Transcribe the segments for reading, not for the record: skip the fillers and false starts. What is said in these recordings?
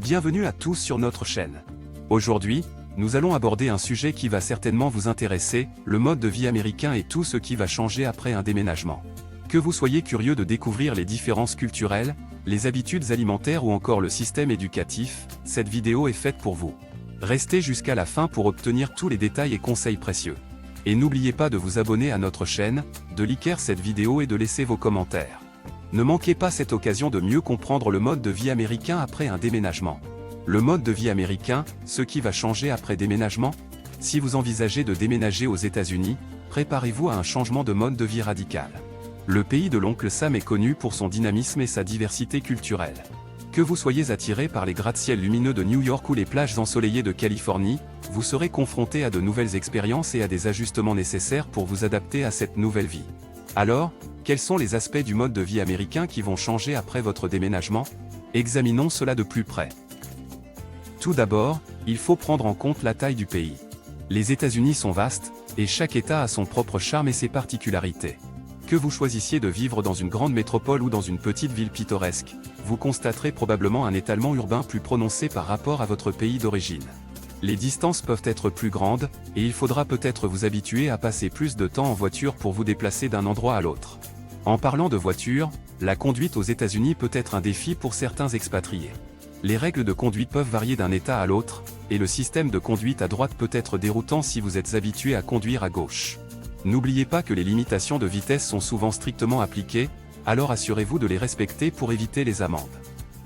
Bienvenue à tous sur notre chaîne. Aujourd'hui, nous allons aborder un sujet qui va certainement vous intéresser, le mode de vie américain et tout ce qui va changer après un déménagement. Que vous soyez curieux de découvrir les différences culturelles, les habitudes alimentaires ou encore le système éducatif, cette vidéo est faite pour vous. Restez jusqu'à la fin pour obtenir tous les détails et conseils précieux. Et n'oubliez pas de vous abonner à notre chaîne, de liker cette vidéo et de laisser vos commentaires. Ne manquez pas cette occasion de mieux comprendre le mode de vie américain après un déménagement. Le mode de vie américain, ce qui va changer après déménagement? Si vous envisagez de déménager aux États-Unis, préparez-vous à un changement de mode de vie radical. Le pays de l'oncle Sam est connu pour son dynamisme et sa diversité culturelle. Que vous soyez attiré par les gratte-ciels lumineux de New York ou les plages ensoleillées de Californie, vous serez confronté à de nouvelles expériences et à des ajustements nécessaires pour vous adapter à cette nouvelle vie. Alors, quels sont les aspects du mode de vie américain qui vont changer après votre déménagement? Examinons cela de plus près. Tout d'abord, il faut prendre en compte la taille du pays. Les États-Unis sont vastes, et chaque État a son propre charme et ses particularités. Que vous choisissiez de vivre dans une grande métropole ou dans une petite ville pittoresque, vous constaterez probablement un étalement urbain plus prononcé par rapport à votre pays d'origine. Les distances peuvent être plus grandes, et il faudra peut-être vous habituer à passer plus de temps en voiture pour vous déplacer d'un endroit à l'autre. En parlant de voiture, la conduite aux États-Unis peut être un défi pour certains expatriés. Les règles de conduite peuvent varier d'un État à l'autre, et le système de conduite à droite peut être déroutant si vous êtes habitué à conduire à gauche. N'oubliez pas que les limitations de vitesse sont souvent strictement appliquées, alors assurez-vous de les respecter pour éviter les amendes.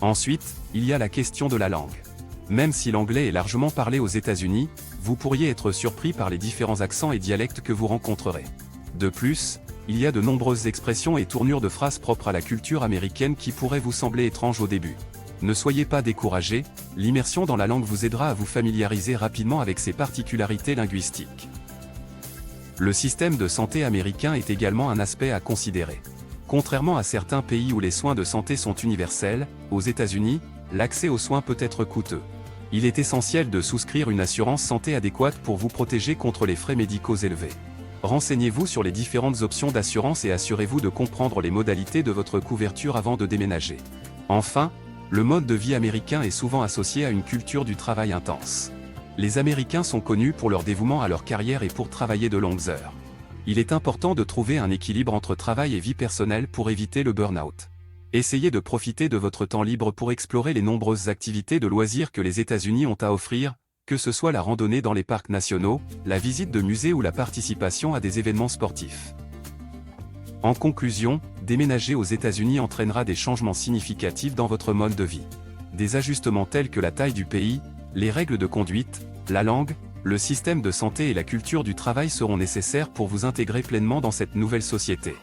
Ensuite, il y a la question de la langue. Même si l'anglais est largement parlé aux États-Unis, vous pourriez être surpris par les différents accents et dialectes que vous rencontrerez. De plus, il y a de nombreuses expressions et tournures de phrases propres à la culture américaine qui pourraient vous sembler étranges au début. Ne soyez pas découragés, l'immersion dans la langue vous aidera à vous familiariser rapidement avec ses particularités linguistiques. Le système de santé américain est également un aspect à considérer. Contrairement à certains pays où les soins de santé sont universels, aux États-Unis, l'accès aux soins peut être coûteux. Il est essentiel de souscrire une assurance santé adéquate pour vous protéger contre les frais médicaux élevés. Renseignez-vous sur les différentes options d'assurance et assurez-vous de comprendre les modalités de votre couverture avant de déménager. Enfin, le mode de vie américain est souvent associé à une culture du travail intense. Les Américains sont connus pour leur dévouement à leur carrière et pour travailler de longues heures. Il est important de trouver un équilibre entre travail et vie personnelle pour éviter le burn-out. Essayez de profiter de votre temps libre pour explorer les nombreuses activités de loisirs que les États-Unis ont à offrir, que ce soit la randonnée dans les parcs nationaux, la visite de musées ou la participation à des événements sportifs. En conclusion, déménager aux États-Unis entraînera des changements significatifs dans votre mode de vie. Des ajustements tels que la taille du pays, les règles de conduite, la langue, le système de santé et la culture du travail seront nécessaires pour vous intégrer pleinement dans cette nouvelle société.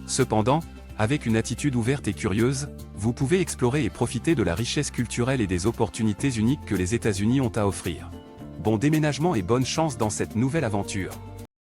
Cependant, avec une attitude ouverte et curieuse, vous pouvez explorer et profiter de la richesse culturelle et des opportunités uniques que les États-Unis ont à offrir. Bon déménagement et bonne chance dans cette nouvelle aventure.